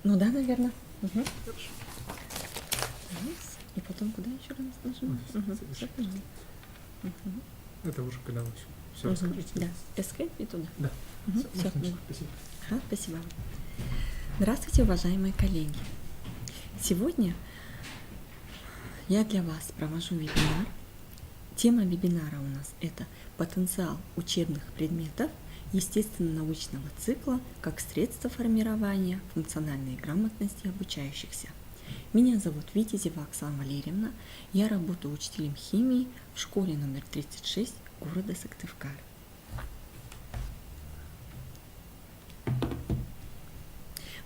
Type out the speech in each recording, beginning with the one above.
Ну да, наверное. Угу. Хорошо. И потом куда еще раз нажимать? Все поняла. Это уже когда вы все расскажете. Да, Escape и туда. Да. Все. Спасибо. Ага, спасибо. Здравствуйте, уважаемые коллеги. Сегодня я для вас провожу вебинар. Тема вебинара у нас это потенциал учебных предметов естественно-научного цикла как средство формирования функциональной грамотности обучающихся. Меня зовут Витязева Оксана Валерьевна. Я работаю учителем химии в школе номер 36 города Сыктывкар.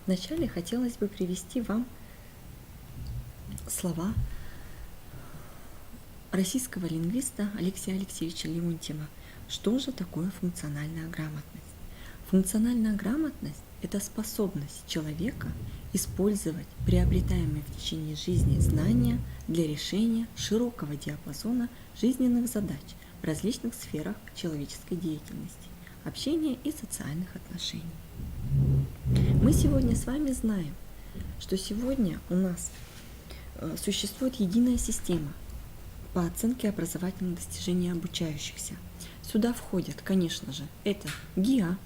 Вначале хотелось бы привести вам слова российского лингвиста Алексея Алексеевича Леонтьева. Что же такое функциональная грамотность? Функциональная грамотность – это способность человека использовать приобретаемые в течение жизни знания для решения широкого диапазона жизненных задач в различных сферах человеческой деятельности, общения и социальных отношений. Мы сегодня с вами знаем, что сегодня у нас существует единая система по оценке образовательных достижений обучающихся. Сюда входят, конечно же, это ГИА,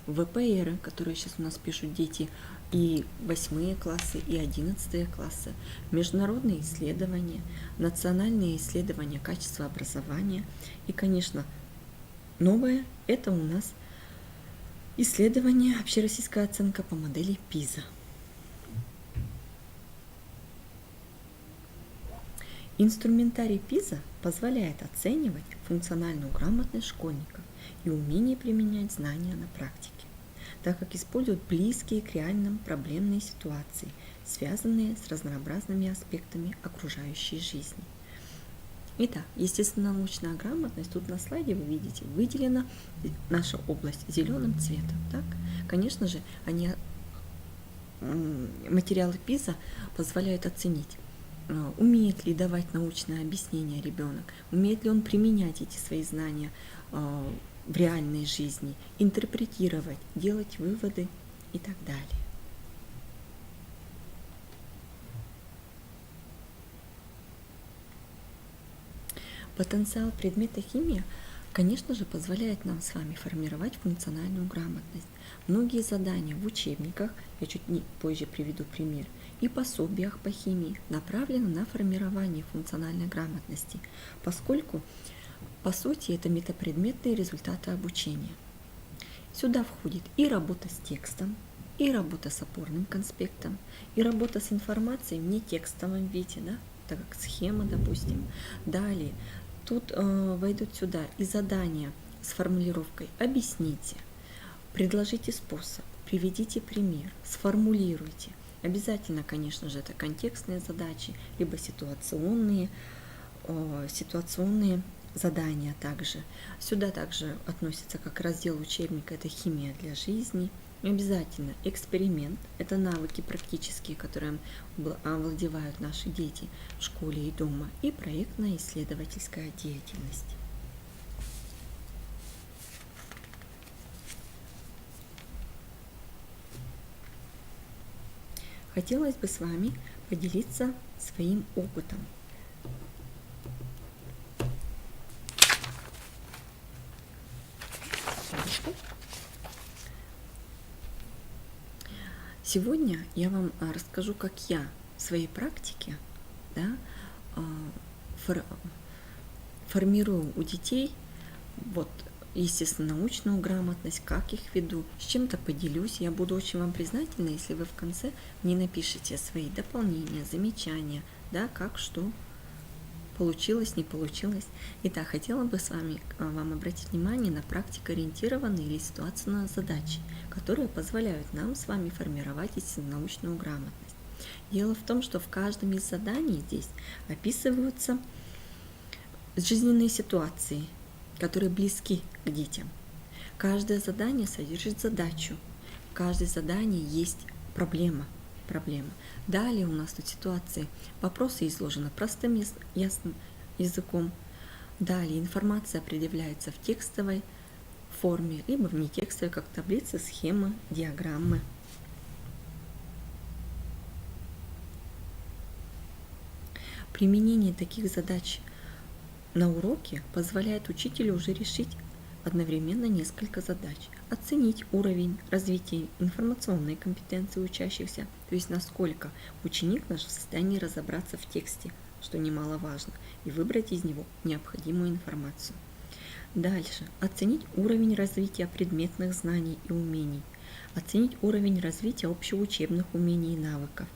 ВПР, которые сейчас у нас пишут дети и 8 классы, и 11 классы, международные исследования, национальные исследования качества образования и, конечно, новое – это у нас исследование общероссийская оценка по модели ПИЗа. Инструментарий ПИЗа позволяет оценивать функциональную грамотность школьников и умение применять знания на практике, так как используют близкие к реальным проблемные ситуации, связанные с разнообразными аспектами окружающей жизни. Итак, естественно-научная грамотность, тут на слайде вы видите, выделена наша область зеленым цветом. Так? Конечно же, материалы ПИЗа позволяют оценить, умеет ли давать научное объяснение ребенок, умеет ли он применять эти свои знания в реальной жизни, интерпретировать, делать выводы и так далее. Потенциал предмета химия, конечно же, позволяет нам с вами формировать функциональную грамотность. Многие задания в учебниках, я чуть позже приведу пример, и пособиях по химии направлены на формирование функциональной грамотности, поскольку, по сути, это метапредметные результаты обучения. Сюда входит и работа с текстом, и работа с опорным конспектом, и работа с информацией в нетекстовом виде, да, так как схема, допустим. Далее, тут войдут сюда и задания с формулировкой «объясните», «предложите способ», «приведите пример», «сформулируйте». Обязательно, конечно же, это контекстные задачи, либо ситуационные задания также. Сюда также относится как раздел учебника, это химия для жизни. Обязательно эксперимент, это навыки практические, которые овладевают наши дети в школе и дома, и проектная исследовательская деятельность. Хотелось бы с вами поделиться своим опытом. Сегодня я вам расскажу, как я в своей практике, да, формирую у детей естественно-научную грамотность, как их веду, с чем-то поделюсь. Я буду очень вам признательна, если вы в конце мне напишите свои дополнения, замечания, да, как что получилось, не получилось. Итак, хотела бы с вами вам обратить внимание на практикоориентированные или ситуационные задачи, которые позволяют нам с вами формировать естественно-научную грамотность. Дело в том, что в каждом из заданий здесь описываются жизненные ситуации, которые близки к детям. Каждое задание содержит задачу. В каждом задании есть проблема. Далее у нас тут ситуации. Вопросы изложены простым, ясным языком. Далее информация предъявляется в текстовой форме, либо в нетекстовой, как таблицы, схемы, диаграммы. Применение таких задач на уроке позволяет учителю уже решить одновременно несколько задач, оценить уровень развития информационной компетенции учащихся, то есть насколько ученик наш в состоянии разобраться в тексте, что немаловажно, и выбрать из него необходимую информацию. Дальше. Оценить уровень развития предметных знаний и умений, оценить уровень развития общеучебных умений и навыков,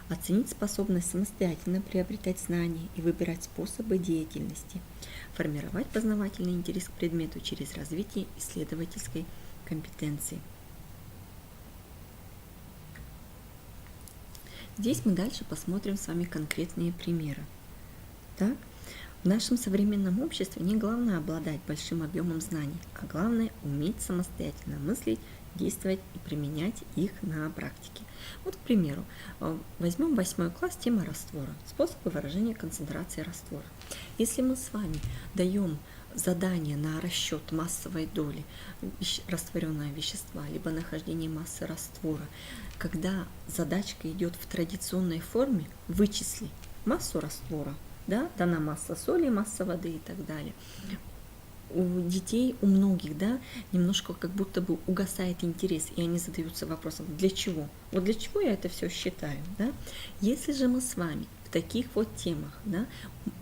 оценить способность самостоятельно приобретать знания и выбирать способы деятельности, формировать познавательный интерес к предмету через развитие исследовательской компетенции. Здесь мы дальше посмотрим с вами конкретные примеры. Так? В нашем современном обществе не главное обладать большим объемом знаний, а главное уметь самостоятельно мыслить, действовать и применять их на практике. Вот, к примеру, возьмем 8 класс, тема раствора, способы выражения концентрации раствора. Если мы с вами даем задание на расчет массовой доли растворенного вещества, либо нахождение массы раствора, когда задачка идет в традиционной форме, вычисли массу раствора, да, дана масса соли, масса воды и так далее. У детей, у многих, да, немножко как будто бы угасает интерес, и они задаются вопросом, для чего? Вот для чего я это все считаю, да? Если же мы с вами в таких вот темах, да,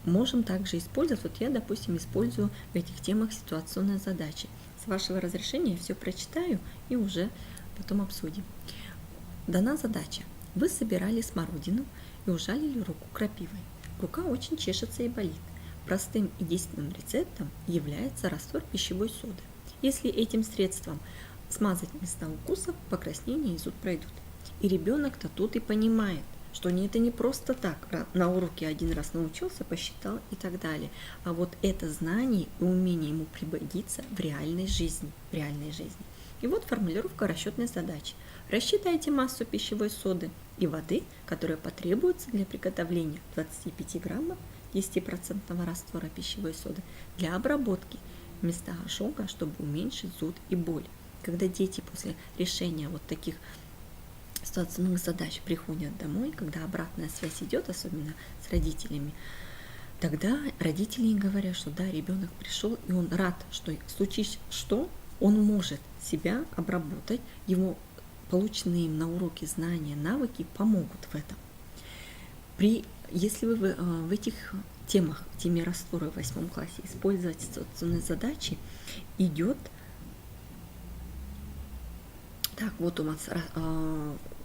можем также использовать, вот я, допустим, использую в этих темах ситуационные задачи. С вашего разрешения я все прочитаю и уже потом обсудим. Дана задача. Вы собирали смородину и ужалили руку крапивой. Рука очень чешется и болит. Простым и действенным рецептом является раствор пищевой соды. Если этим средством смазать места укусов, покраснения и зуд пройдут. И ребенок-то тут и понимает, что это не просто так, на уроке один раз научился, посчитал и так далее. А вот это знание и умение ему пригодится в реальной жизни. И вот формулировка расчетной задачи. Рассчитайте массу пищевой соды и воды, которая потребуется для приготовления 25 граммов 10% раствора пищевой соды для обработки места ожога, чтобы уменьшить зуд и боль. Когда дети после решения вот таких ситуационных задач приходят домой, когда обратная связь идет, особенно с родителями, тогда родители говорят, что да, ребенок пришел, и он рад, что в случае что он может себя обработать, его полученные им на уроке знания, навыки помогут в этом. Если вы в этих темах, в теме раствора в 8 классе использовать ситуационные задачи, идет, так, вот у нас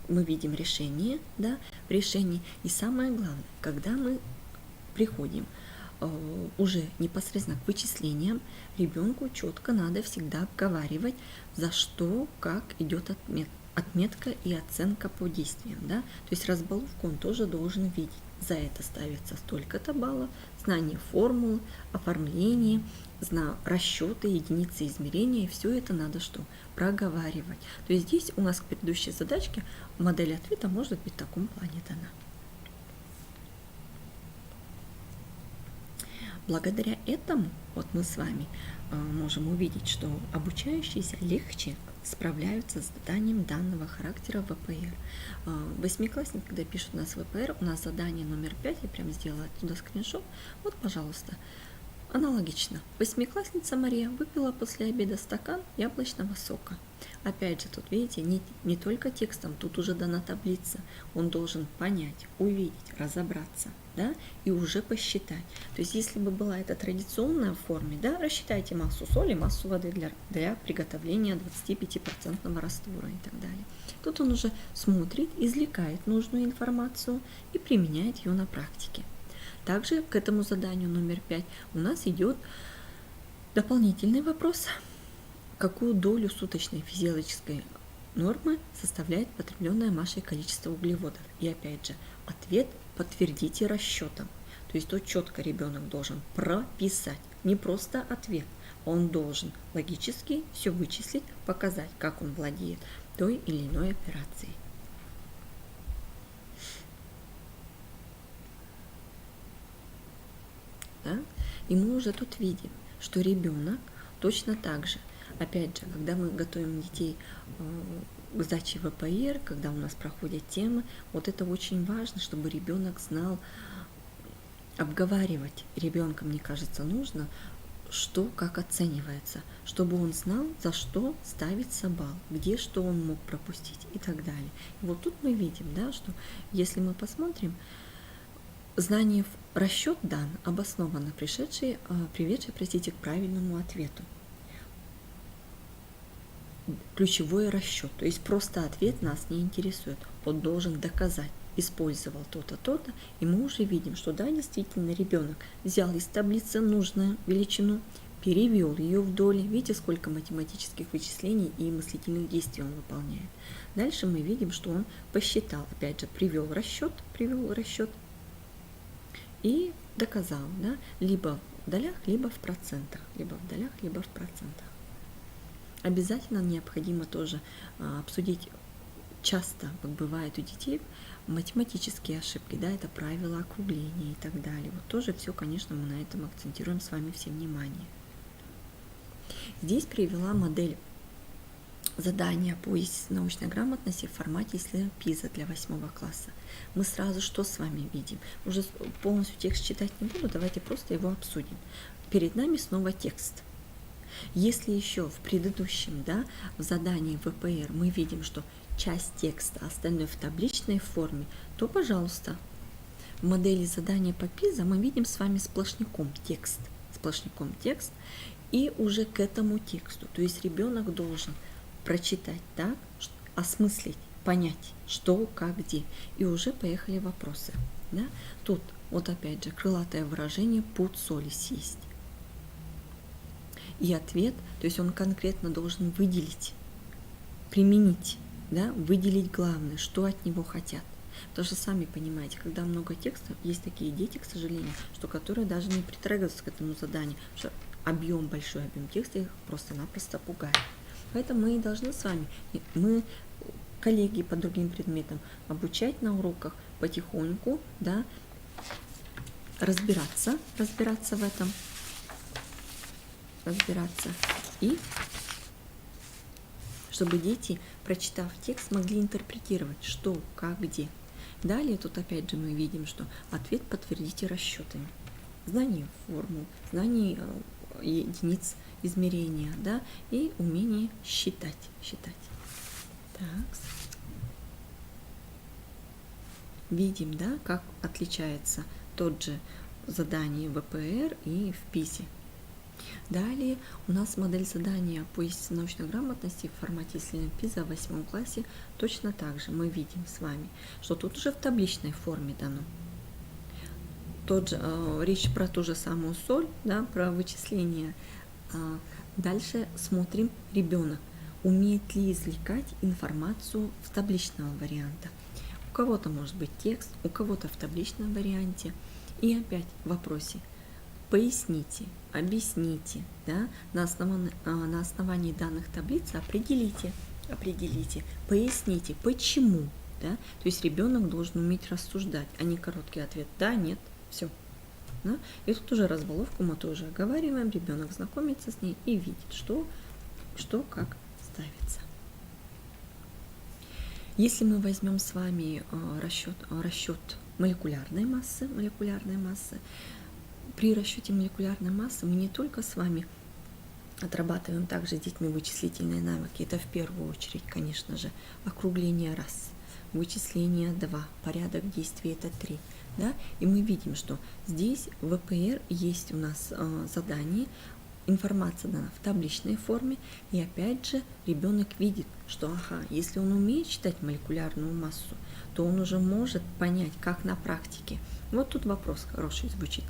мы видим решение, да, решение, и самое главное, когда мы приходим уже непосредственно к вычислениям, ребенку четко надо всегда обговаривать, за что, как идет отметка и оценка по действиям, да, то есть разбаловку он тоже должен видеть. За это ставится столько-то баллов, знание формул, оформление, расчеты, единицы измерения, все это надо что? Проговаривать. То есть здесь у нас к предыдущей задачке модель ответа может быть в таком плане дана. Благодаря этому вот мы с вами можем увидеть, что обучающиеся легче справляются с заданием данного характера в ВПР. Восьмиклассник, когда пишут у нас ВПР, у нас задание номер 5, я прям сделала оттуда скриншот. Вот, пожалуйста, аналогично. Восьмиклассница Мария выпила после обеда стакан яблочного сока. Опять же, тут, видите, не только текстом, тут уже дана таблица. Он должен понять, увидеть, разобраться, да, и уже посчитать. То есть, если бы была это традиционная в форме, да, рассчитайте массу соли, массу воды для приготовления 25% раствора и так далее. Тут он уже смотрит, извлекает нужную информацию и применяет ее на практике. Также к этому заданию номер 5 у нас идет дополнительный вопрос. Какую долю суточной физиологической нормы составляет потребленное Машей количество углеводов? И опять же, ответ подтвердите расчетом. То есть тут четко ребенок должен прописать, не просто ответ, он должен логически все вычислить, показать, как он владеет той или иной операцией. Да? И мы уже тут видим, что ребенок точно так же, опять же, когда мы готовим детей к сдаче ВПР, когда у нас проходят темы, вот это очень важно, чтобы ребенок знал обговаривать ребенка, мне кажется, нужно, что как оценивается, чтобы он знал, за что ставится балл, где что он мог пропустить и так далее. И вот тут мы видим, да, что если мы посмотрим, знание в расчет дан обоснованно приведший, к правильному ответу. Ключевой расчет, то есть просто ответ нас не интересует, он должен доказать, использовал то-то, то-то, и мы уже видим, что да, действительно, ребенок взял из таблицы нужную величину, перевел ее в доли, видите, сколько математических вычислений и мыслительных действий он выполняет. Дальше мы видим, что он посчитал, опять же, привел расчет и доказал, да, либо в долях, либо в процентах, Обязательно необходимо тоже обсудить, часто бывает у детей математические ошибки, да, это правила округления и так далее. Вот тоже все, конечно, мы на этом акцентируем с вами все внимание. Здесь привела модель задания по научной грамотности в формате исследования ПИЗа для 8 класса. Мы сразу что с вами видим? Уже полностью текст читать не буду, давайте просто его обсудим. Перед нами снова текст. Если еще в предыдущем, да, в задании ВПР мы видим, что часть текста, остальное в табличной форме, то, пожалуйста, в модели задания по ПИЗа мы видим с вами сплошняком текст, и уже к этому тексту. То есть ребенок должен прочитать так, осмыслить, понять, что, как, где. И уже поехали вопросы. Да? Тут вот опять же крылатое выражение «пуд соли съесть». И ответ, то есть он конкретно должен выделить, применить, да, выделить главное, что от него хотят. Потому что сами понимаете, когда много текста, есть такие дети, к сожалению, что которые даже не притрагиваются к этому заданию, что большой объем текста их просто-напросто пугает. Поэтому мы и должны с вами, мы, коллеги по другим предметам, обучать на уроках потихоньку, да, разбираться в этом, и чтобы дети, прочитав текст, могли интерпретировать, что, как, где. Далее тут опять же мы видим, что ответ подтвердите расчетами. Знание формул, знание единиц измерения, да, и умение считать. Так. Видим, да, как отличается тот же задание в ВПР и в ПИЗе. Далее у нас модель задания по научной грамотности в формате исследования ПИЗа в 8 классе точно так же. Мы видим с вами, что тут уже в табличной форме дано. Речь про ту же самую соль, да, про вычисление. Дальше смотрим, ребенок умеет ли извлекать информацию в табличного варианта. У кого-то может быть текст, у кого-то в табличном варианте. И опять в вопросе поясните, объясните, да, на основании данных таблиц определите, поясните, почему, да, то есть ребенок должен уметь рассуждать, а не короткий ответ «да», «нет», все. Да? И тут уже разбаловку мы тоже оговариваем, ребенок знакомится с ней и видит, что как ставится. Если мы возьмем с вами расчет молекулярной массы, при расчете молекулярной массы мы не только с вами отрабатываем также с детьми вычислительные навыки, это в первую очередь, конечно же, округление раз, вычисление 2, порядок действий это 3. Да? И мы видим, что здесь в ВПР есть у нас задание, информация дана в табличной форме, и опять же ребенок видит, что если он умеет считать молекулярную массу, то он уже может понять, как на практике. Вот тут вопрос хороший звучит.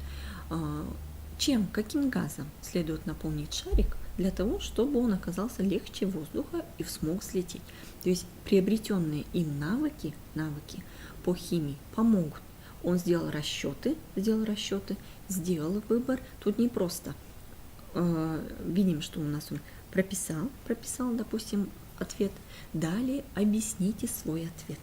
Каким газом следует наполнить шарик для того, чтобы он оказался легче воздуха и смог взлететь? То есть приобретенные им навыки по химии помогут. Он сделал расчеты, сделал выбор. Тут не просто видим, что у нас он прописал, допустим, ответ. Далее объясните свой ответ.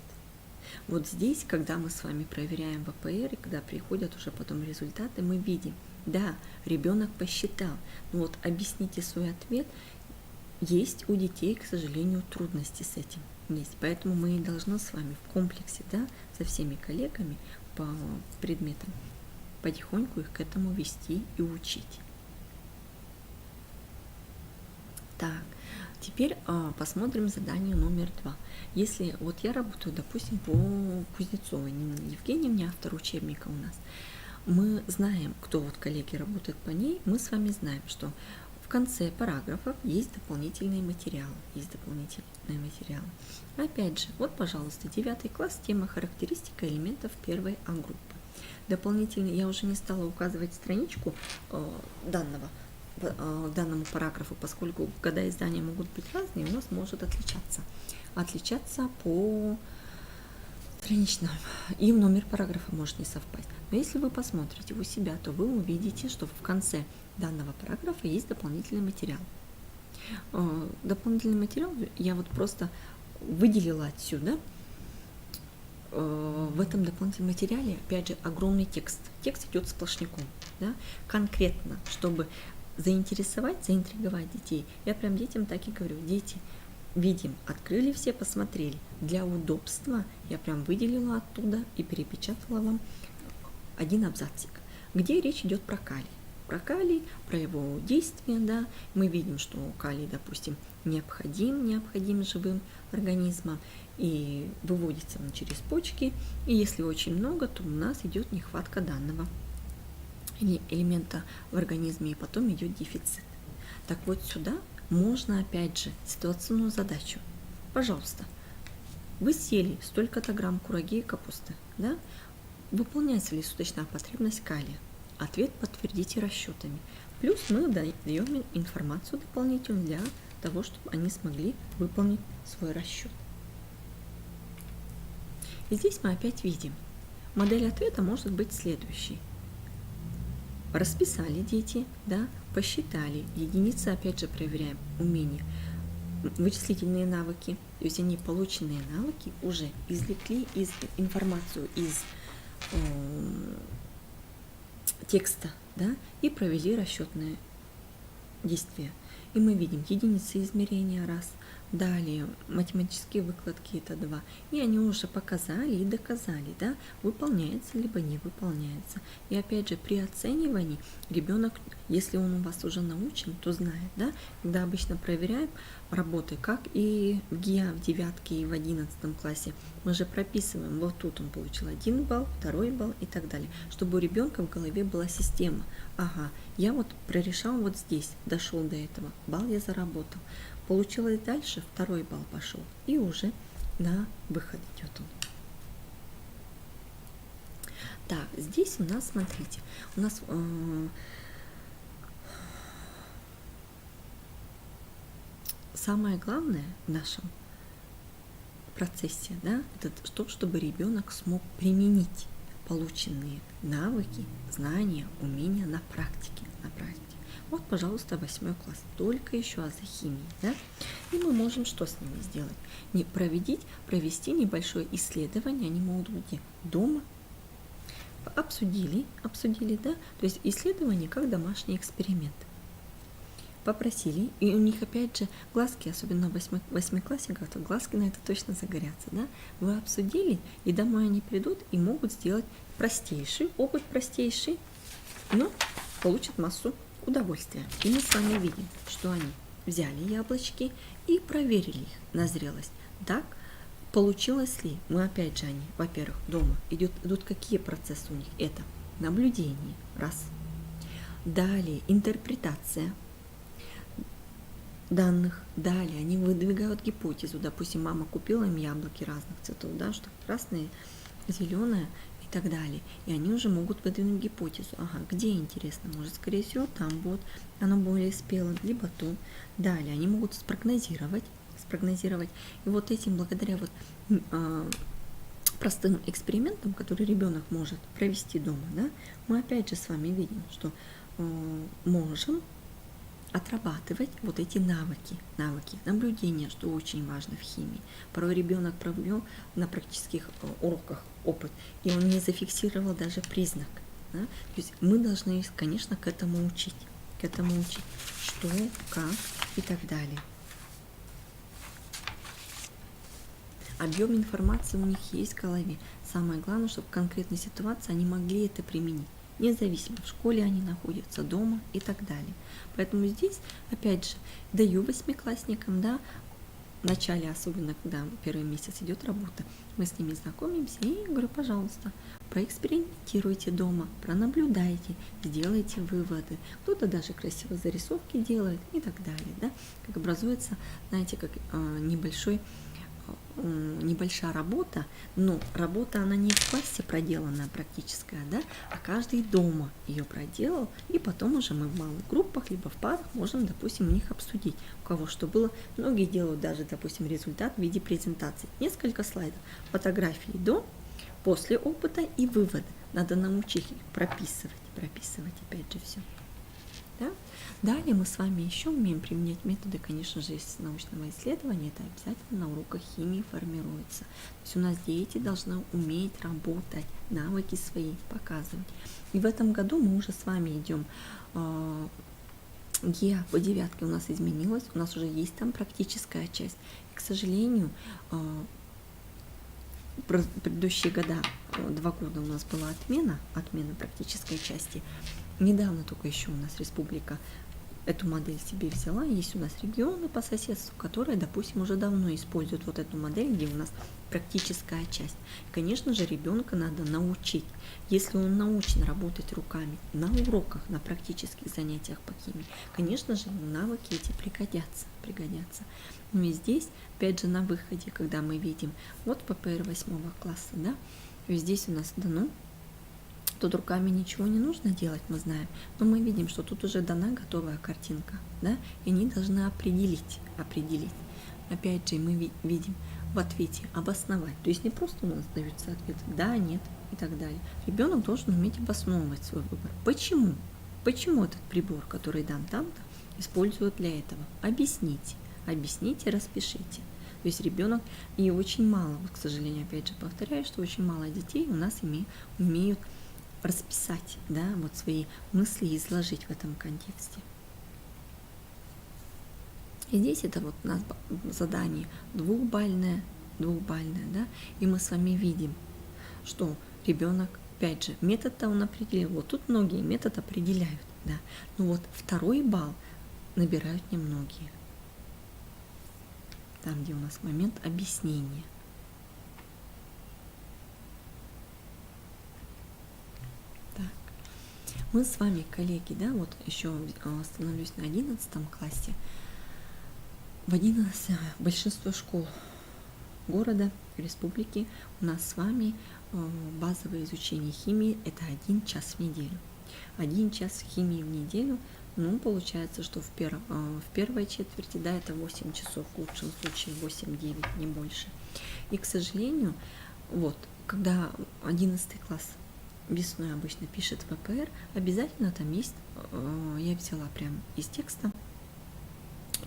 Вот здесь, когда мы с вами проверяем ВПР, и когда приходят уже потом результаты, мы видим, да, ребенок посчитал, но вот объясните свой ответ, есть у детей, к сожалению, трудности с этим. Поэтому мы и должны с вами в комплексе, да, со всеми коллегами по предметам потихоньку их к этому вести и учить. Так, теперь посмотрим задание номер 2. Если вот я работаю, допустим, по Кузнецовой Нине Евгеньевне, автор учебника у нас, мы знаем, кто вот коллеги работают по ней, мы с вами знаем, что в конце параграфов есть дополнительные материалы. Опять же, вот, пожалуйста, 9 класс, тема «Характеристика элементов первой А-группы». Дополнительно, я уже не стала указывать страничку данному параграфу, поскольку года издания могут быть разные, у нас может отличаться по страничным, и номер параграфа может не совпасть. Но если вы посмотрите у себя, то вы увидите, что в конце данного параграфа есть дополнительный материал. Дополнительный материал я вот просто выделила отсюда. В этом дополнительном материале, опять же, огромный текст. Текст идет сплошняком, да? Конкретно, чтобы заинтриговать детей. Я прям детям так и говорю: дети, видим, открыли все, посмотрели. Для удобства я прям выделила оттуда и перепечатала вам один абзацик, где речь идет про калий. Про калий, про его действие, да. Мы видим, что калий, допустим, необходим живым организмам и выводится он через почки. И если очень много, то у нас идет нехватка данного элемента в организме, и потом идет дефицит. Так вот, сюда можно опять же ситуационную задачу. Пожалуйста, вы съели столько-то грамм кураги и капусты, да? Выполняется ли суточная потребность калия? Ответ подтвердите расчетами. Плюс мы даем информацию дополнительную для того, чтобы они смогли выполнить свой расчет. И здесь мы опять видим, модель ответа может быть следующей. Расписали дети, да, посчитали, единицы, опять же, проверяем умения, вычислительные навыки, то есть они полученные навыки уже извлекли информацию из текста, да, и провели расчетные действия. И мы видим единицы измерения раз, далее математические выкладки это 2, и они уже показали и доказали, да, выполняется либо не выполняется. И опять же, при оценивании ребенок, если он у вас уже научен, то знает, да, когда обычно проверяем работы, как и в ГИА в 9 и в 11 классе, мы же прописываем, вот тут он получил 1 балл, 2 балл и так далее, чтобы у ребенка в голове была система. Ага, я вот прорешал вот здесь, дошел до этого, балл я заработал. Получилось дальше, 2 балл пошел, и уже на выход идет он. Так, здесь у нас, смотрите, у нас самое главное в нашем процессе, да, это то, чтобы ребенок смог применить полученные навыки, знания, умения на практике. Вот, пожалуйста, 8 класс, только еще азы химии, да? И мы можем что с ними сделать? Провести небольшое исследование, они могут быть дома, обсудили, да? То есть исследование как домашний эксперимент. Попросили, и у них опять же глазки, особенно восьмиклассников, то глазки на это точно загорятся, да? Вы обсудили, и домой они придут и могут сделать опыт простейший, но получат массу удовольствия. И мы с вами видим, что они взяли яблочки и проверили их на зрелость. Так, получилось ли? Мы опять же, во-первых, дома идут какие процессы у них? Это наблюдение, раз. Далее интерпретация данных. Далее они выдвигают гипотезу. Допустим, мама купила им яблоки разных цветов, да, что красные, зеленое и так далее. И они уже могут выдвинуть гипотезу. Ага, где интересно? Может, скорее всего, там вот оно более спело, либо тут. Далее они могут спрогнозировать. И вот этим, благодаря вот простым экспериментам, которые ребенок может провести дома, да, мы опять же с вами видим, что можем отрабатывать вот эти навыки наблюдения, что очень важно в химии. Порой ребенок провел на практических уроках опыт, и он не зафиксировал даже признак. Да? То есть мы должны, конечно, к этому учить, что, как и так далее. Объем информации у них есть в голове. Самое главное, чтобы в конкретной ситуации они могли это применить. независимо, в школе они находятся, дома и так далее. Поэтому здесь, опять же, даю восьмиклассникам, да, в начале, особенно когда первый месяц идет работа, мы с ними знакомимся и говорю, пожалуйста, проэкспериментируйте дома, пронаблюдайте, сделайте выводы. Кто-то даже красиво зарисовки делает и так далее, да, как образуется, знаете, как небольшая работа, но работа, она не в классе проделанная практическая, да, а каждый дома ее проделал, и потом уже мы в малых группах, либо в парах можем, допустим, у них обсудить, у кого что было. Многие делают даже, допустим, результат в виде презентации. Несколько слайдов, фотографии до, после опыта и выводы. Надо научить их прописывать опять же все. Да? Далее мы с вами еще умеем применять методы, конечно же, из научного исследования, это обязательно на уроках химии формируется. То есть у нас дети должны уметь работать, навыки свои показывать. И в этом году мы уже с вами идем, ГИА по 9 у нас изменилась, у нас уже есть там практическая часть. И, к сожалению, предыдущие года, 2 года у нас была отмена практической части. Недавно только еще у нас республика эту модель себе взяла. Есть у нас регионы по соседству, которые, допустим, уже давно используют вот эту модель, где у нас практическая часть. Конечно же, ребенка надо научить. Если он научен работать руками на уроках, на практических занятиях по химии, конечно же, навыки эти пригодятся. Но и здесь, опять же, на выходе, когда мы видим, вот ППР 8 класса, да, и здесь у нас дано, тут руками ничего не нужно делать, мы знаем, но мы видим, что тут уже дана готовая картинка, да, и они должны определить. Опять же, мы видим в ответе обосновать, то есть не просто у нас даются ответы да, нет и так далее. Ребенок должен уметь обосновывать свой выбор. Почему этот прибор, который дан там-то, используют для этого? Объясните, распишите. То есть ребенок, и очень мало, вот, к сожалению, опять же повторяю, что очень мало детей у нас умеют расписать, да, вот свои мысли изложить в этом контексте. И здесь это вот у нас задание двухбальное, да, и мы с вами видим, что ребенок, опять же, метод-то он определил, вот тут многие метод определяют, да, но вот 2 балл набирают немногие. Там, где у нас момент объяснения. Так. Мы с вами, коллеги, да, вот еще остановлюсь на 11 классе. В 11 большинство школ города, республики у нас с вами базовое изучение химии – это 1 час в неделю. 1 час химии в неделю, ну, получается, что в первой четверти, да, это 8 часов, в лучшем случае 8-9, не больше. И, к сожалению, вот, когда 11 класс весной обычно пишет ВПР, обязательно там есть, я взяла прям из текста,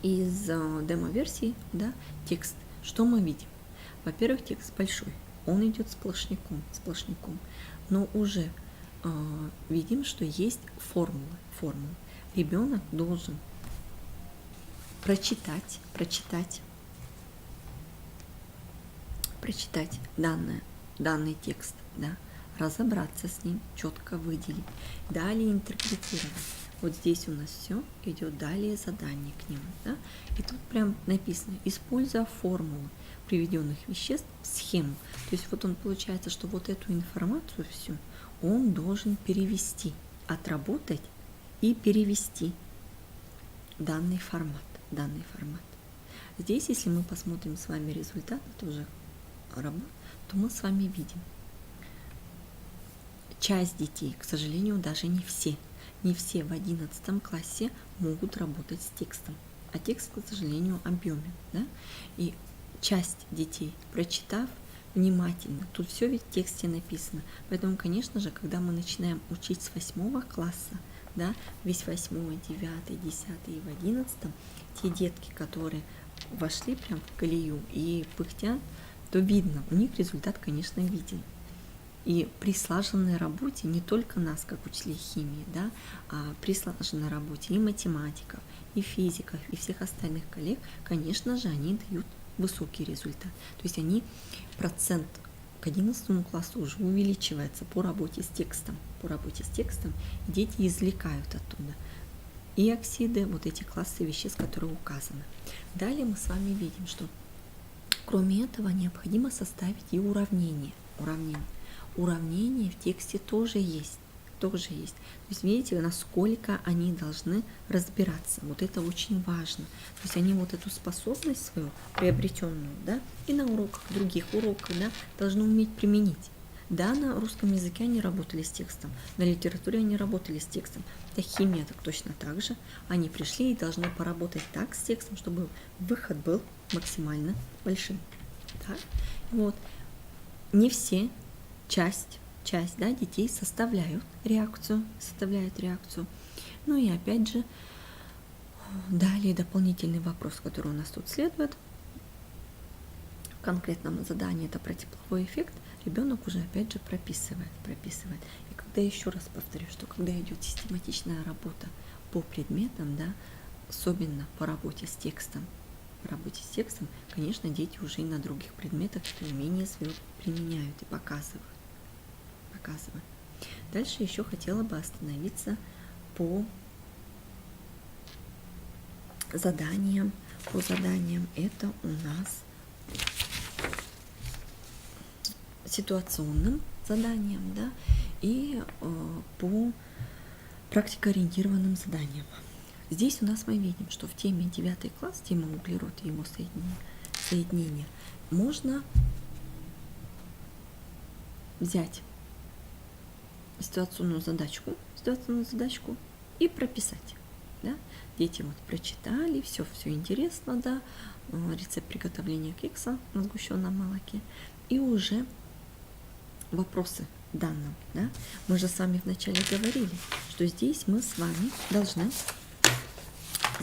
из демо-версии, да, текст. Что мы видим? Во-первых, текст большой, он идет сплошняком, но уже видим, что есть формулы. Ребенок должен прочитать данный текст, да, разобраться с ним, четко выделить, далее интерпретировать. Вот здесь у нас все идет далее задание к нему, да, и тут прям написано, используя формулу приведенных веществ, схему. То есть вот он получается, что вот эту информацию всю он должен перевести, отработать и перевести данный формат. Здесь, если мы посмотрим с вами результат тоже работы, то мы с вами видим часть детей, к сожалению, даже не все в 11 классе могут работать с текстом, а текст, к сожалению, объемен, да? И часть детей, прочитав внимательно, тут все ведь в тексте написано, поэтому, конечно же, когда мы начинаем учить с 8 класса, да, весь 8, 9, 10 и в 11, те детки, которые вошли прям в колею и пыхтят, то видно, у них результат, конечно, виден. И при слаженной работе не только нас, как учителей химии, да, а при слаженной работе и математиков, и физиков, и всех остальных коллег, конечно же, они дают высокий результат. То есть процент к 11 классу уже увеличивается по работе с текстом. по работе с текстом, и дети извлекают оттуда и оксиды, вот эти классы веществ, которые указаны. Далее мы с вами видим, что кроме этого необходимо составить и уравнение. Уравнения в тексте тоже есть. То есть видите, насколько они должны разбираться. Вот это очень важно. То есть они вот эту способность свою приобретенную, да, и на уроках, других уроках, да, должны уметь применить. Да, на русском языке они работали с текстом, на литературе они работали с текстом. Да, химия так точно так же. Они пришли и должны поработать так с текстом, чтобы выход был максимально большим. Так? Вот. Не все, часть, да, детей составляют реакцию. Ну и опять же, далее дополнительный вопрос, который у нас тут следует. В конкретном задании это про тепловой эффект. Ребенок уже опять же прописывает. И когда, еще раз повторю, что когда идет систематичная работа по предметам, да, особенно по работе с текстом, конечно, дети уже и на других предметах это умение свое применяют и показывают. Дальше еще хотела бы остановиться по заданиям. Это у нас ситуационным заданиям, да, и по практикоориентированным заданиям. Здесь у нас мы видим, что в теме 9 класс, тема углерод и его соединения, можно взять ситуационную задачку и прописать. Да? Дети вот прочитали, все интересно, да, рецепт приготовления кекса на сгущенном молоке, и уже вопросы данным. Да? Мы же с вами вначале говорили, что здесь мы с вами должны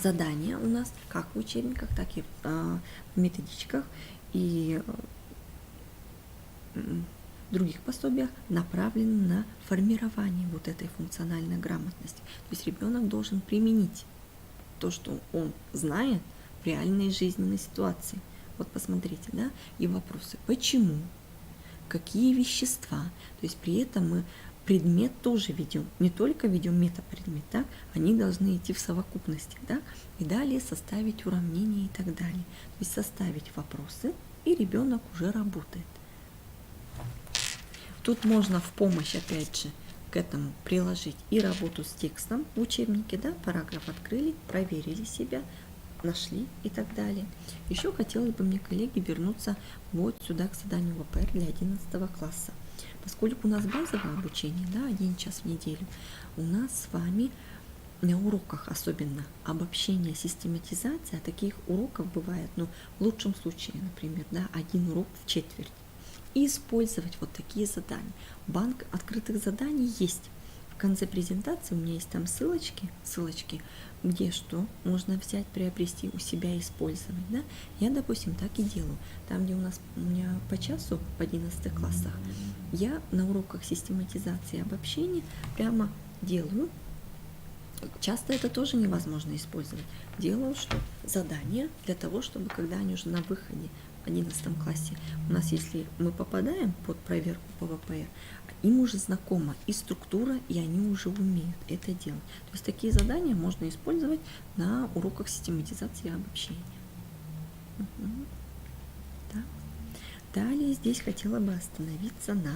задания у нас как в учебниках, так и в методичках и других пособиях направлены на формирование вот этой функциональной грамотности. То есть ребенок должен применить то, что он знает в реальной жизненной ситуации. Вот посмотрите, да, и вопросы. Почему? Какие вещества? То есть при этом мы предмет тоже ведем, не только ведем метапредмет, да, они должны идти в совокупности, да, и далее составить уравнения и так далее. То есть составить вопросы, и ребенок уже работает. Тут можно в помощь, опять же, к этому приложить и работу с текстом в учебнике, да, параграф открыли, проверили себя, нашли и так далее. Еще хотелось бы мне, коллеги, вернуться вот сюда к заданию ВПР для 11 класса. Поскольку у нас базовое обучение, да, 1 час в неделю, у нас с вами на уроках особенно обобщение, систематизация, таких уроков бывает, ну, в лучшем случае, например, да, 1 урок в четверть. И использовать вот такие задания. Банк открытых заданий есть. В конце презентации у меня есть там ссылочки, где что можно взять, приобрести у себя и использовать. Да? Я, допустим, так и делаю. Там, где у меня по часу в 11 классах, я на уроках систематизации и обобщения прямо делаю. Часто это тоже невозможно использовать. Делаю что? Задания для того, чтобы когда они уже на выходе в 11 классе, у нас, если мы попадаем под проверку по ВПР, им уже знакома и структура, и они уже умеют это делать. То есть такие задания можно использовать на уроках систематизации и обобщения. Так. Далее здесь хотела бы остановиться на,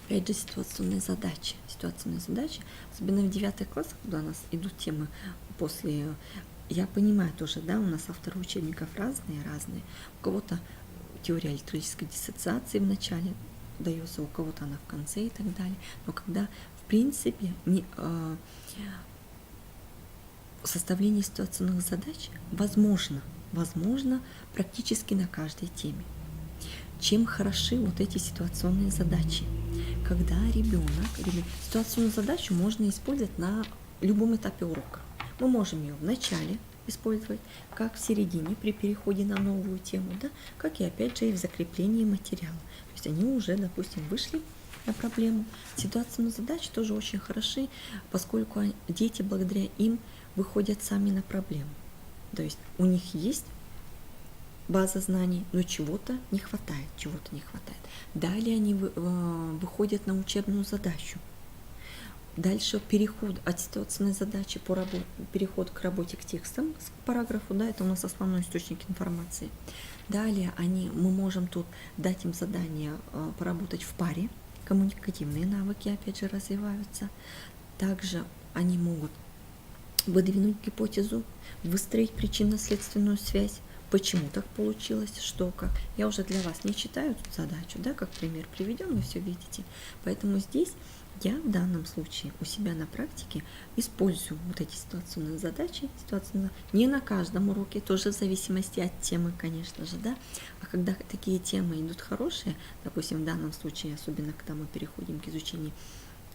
опять же, ситуационные задачи. Особенно в 9 классах, когда у нас идут темы после... Я понимаю тоже, да, у нас авторы учебников разные. У кого-то теория электрической диссоциации в начале дается, у кого-то она в конце и так далее. Но когда, в принципе, составление ситуационных задач возможно практически на каждой теме. Чем хороши вот эти ситуационные задачи? Когда ситуационную задачу можно использовать на любом этапе урока. Мы можем ее в начале использовать, как в середине при переходе на новую тему, да, как и опять же и в закреплении материала. То есть они уже, допустим, вышли на проблему. Ситуационные задачи тоже очень хороши, поскольку дети благодаря им выходят сами на проблему. То есть у них есть база знаний, но чего-то не хватает, чего-то не хватает. Далее они выходят на учебную задачу. Дальше переход от ситуационной задачи по переход к работе к текстам, к параграфу, да, это у нас основной источник информации. Далее мы можем тут дать им задание поработать в паре, коммуникативные навыки опять же развиваются. Также они могут выдвинуть гипотезу, выстроить причинно-следственную связь, почему так получилось, что как. Я уже для вас не читаю тут задачу, да, как пример приведен, вы все видите. Поэтому здесь я в данном случае у себя на практике использую вот эти ситуационные задачи, не на каждом уроке, тоже в зависимости от темы, конечно же, да. А когда такие темы идут хорошие, допустим, в данном случае, особенно когда мы переходим к изучению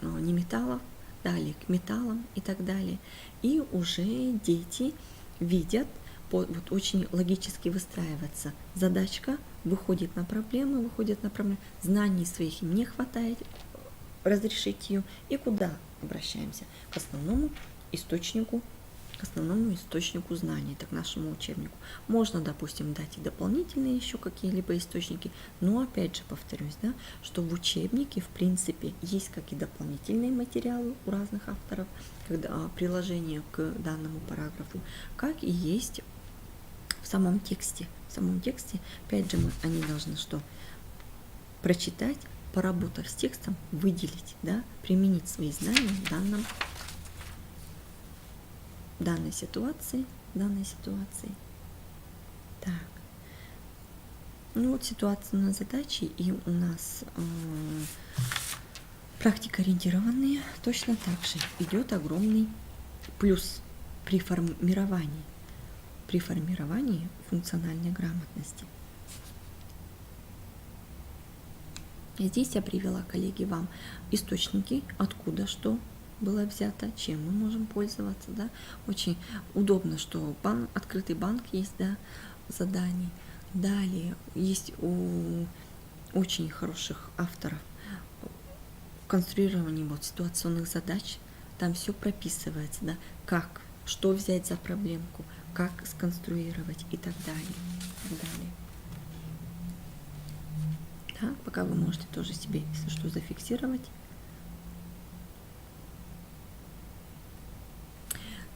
неметаллов, далее к металлам и так далее, и уже дети видят, вот очень логически выстраивается задачка, выходит на проблемы, знаний своих им не хватает, разрешить ее, и куда обращаемся? К основному источнику знаний, так к нашему учебнику. Можно, допустим, дать и дополнительные еще какие-либо источники, но опять же повторюсь, да, что в учебнике в принципе есть как и дополнительные материалы у разных авторов, когда приложение к данному параграфу, как и есть в самом тексте. В самом тексте, опять же, они должны что? Прочитать, поработав с текстом, выделить, да, применить свои знания в данной ситуации. Так. Ну вот ситуационные задачи, и у нас практикоориентированные точно так же идет огромный плюс при формировании функциональной грамотности. И здесь я привела, коллеги, вам источники, откуда что было взято, чем мы можем пользоваться, да. Очень удобно, что открытый банк есть, да, заданий. Далее есть у очень хороших авторов конструирование вот ситуационных задач, там все прописывается, да, как, что взять за проблемку, как сконструировать и так далее. Так, пока вы можете тоже себе, если что, зафиксировать.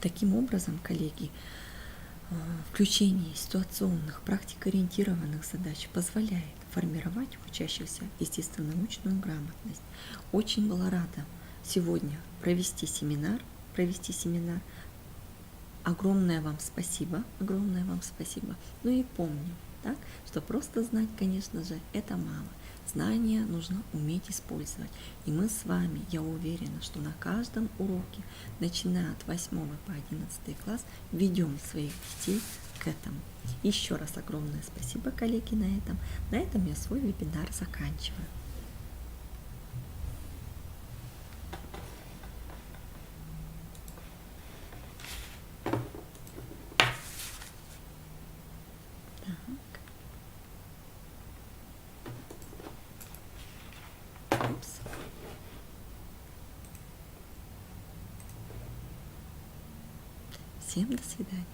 Таким образом, коллеги, включение ситуационных, практикоориентированных задач позволяет формировать у учащихся естественно-научную грамотность. Очень была рада сегодня провести семинар. Огромное вам спасибо. Ну и помню, так, что просто знать, конечно же, это мало. Знания нужно уметь использовать. И мы с вами, я уверена, что на каждом уроке, начиная от 8 по 11 класс, ведем своих детей к этому. Еще раз огромное спасибо, коллеги, на этом. На этом я свой вебинар заканчиваю. Всем до свидания.